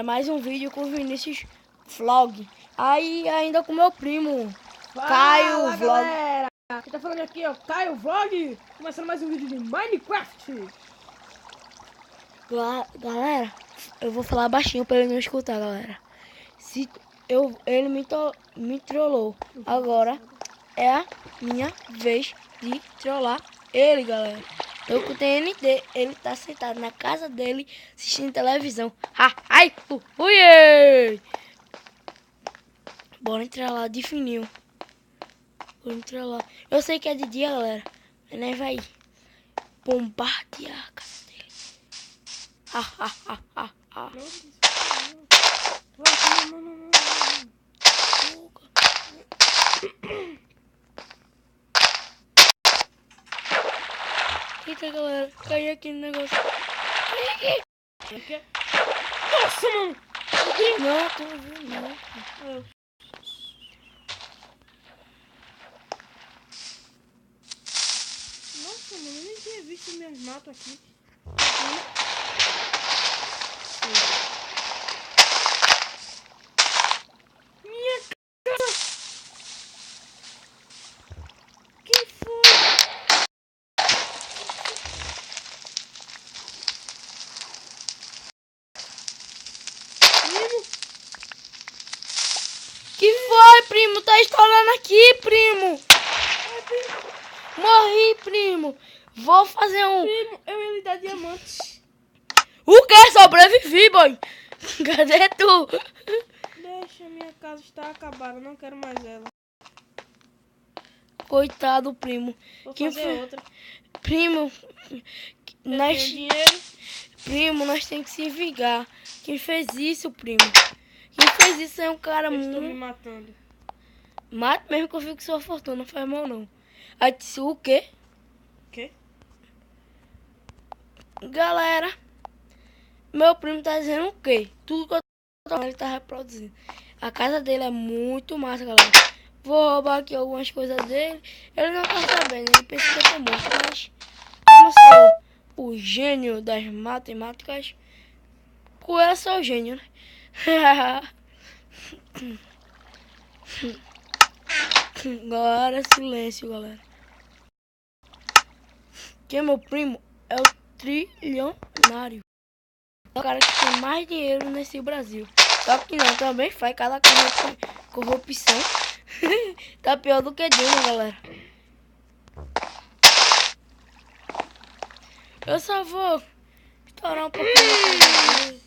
Mais um vídeo com o Vinícius Vlog. Aí ainda com meu primo Fala, Caio Vlog. Galera, quem tá falando aqui é o Caio Vlog, começando mais um vídeo de Minecraft. Galera, eu vou falar baixinho pra ele não escutar, galera. Ele me trollou. Agora é a minha vez de trollar ele, galera. Eu com o TNT, ele tá sentado na casa dele assistindo televisão. Ui! Bora entrar lá de fininho. Bora entrar lá. Eu sei que é de dia, galera. Mas nós vai bombardear a casa dele. Não. Eita, galera. Caí aqui no negócio. Cai aqui. Nossa, mano. Não, tô ouvindo não. Nossa, mano, eu nem tinha visto minhas matas aqui. Minha cara! Quem foi? Primo? Que foi, primo? Tá estourando aqui, primo. Morri, primo. Vou fazer um... Primo, eu ia lhe dar diamantes. O que? Sobrevivi, boy. Cadê tu? Deixa, minha casa está acabada, não quero mais ela. Coitado, primo. Vou Quem fazer foi? outra. Primo, Eu nós... tenho dinheiro. Primo, nós temos que se vingar. Quem fez isso, primo? Quem fez isso é um cara Eu estou me muito... matando. Mata mesmo que eu fico com sua fortuna, não faz mal não. Aí disse o quê? O quê? Galera, meu primo tá dizendo o quê? Tudo que eu tô falando, ele tá reproduzindo. A casa dele é muito massa, galera. Vou roubar aqui algumas coisas dele. Ele não tá sabendo, ele pensa que eu tô morto, mas como eu sou o gênio das matemáticas, com ela sou o gênio, né? Agora silêncio, galera. Que meu primo é o trilionário. É o cara que tem mais dinheiro nesse Brasil. Só que não, também faz cada corrupção. Tá pior do que Dilma, galera. Eu só vou estourar um pouquinho.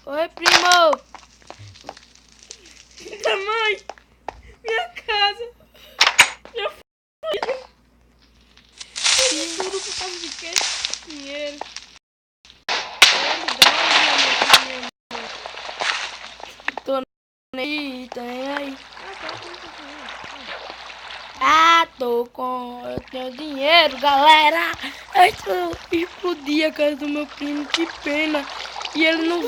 Oi, primo. Eita, mãe! Minha casa! Já foi! Tudo por causa de quê? Dinheiro. Aí, tem aí. Ah, Eu tenho dinheiro, galera. Eu explodi a casa do meu primo, que pena. E ele não...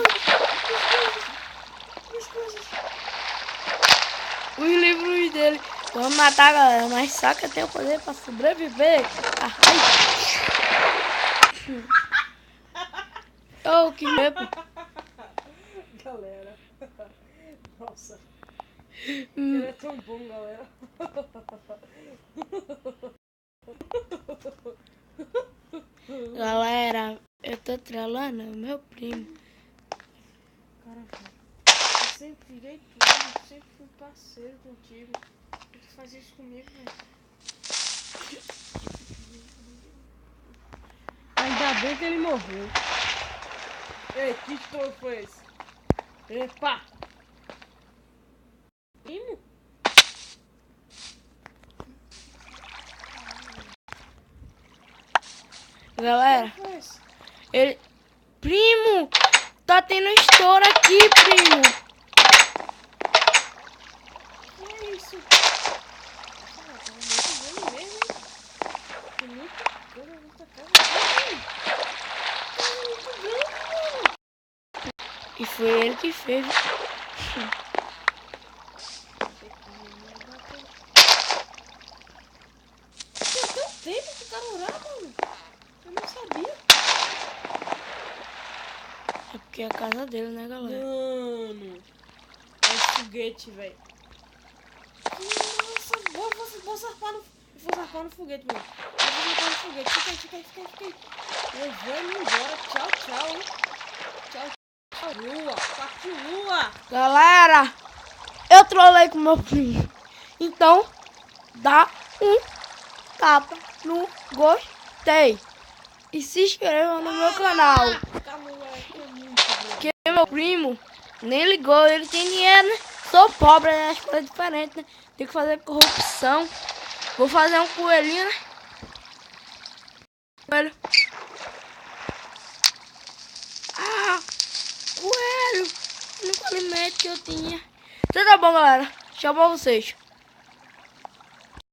Os livros dele. Vamos matar, galera. Mas só que eu tenho poder pra sobreviver. Oh, que medo. Galera. Nossa. Ele é tão bom, galera. Galera, eu tô trolando meu primo. Cara, eu sempre virei tudo, sempre fui parceiro contigo. Tu faz isso comigo, velho. Ainda bem que ele morreu. Ei, que estouro foi esse? Epa! Primo? Galera, Que foi esse? ele... Primo! Tá tendo estouro aqui, primo! Que é isso? Ah, tá muito grande mesmo, hein? Tem muita coisa nessa casa. Tá muito grande, mano! E foi ele que fez. Tinha tanto tempo que ficaram lá, mano. Eu não sabia. É porque é a casa dele, né, galera? Mano. É esse foguete, velho. Nossa, vou zarpar no foguete, mano. Vou zarpar no foguete. Fica aí. Eu vou indo embora. Tchau, hein. Tchau. Lua. Partiu lua. Galera, eu trolei com meu primo. Então, dá um tapa no gostei. E se inscreva no meu canal. Tá, moleque, é muito bom. Porque meu primo nem ligou, ele tem dinheiro, né? Sou pobre, né? As coisas diferentes, né? Tem que fazer corrupção. Vou fazer um coelhinho, né? Coelho. Ah, coelho. O único alimento que eu tinha. Então tá bom, galera. Tchau pra vocês.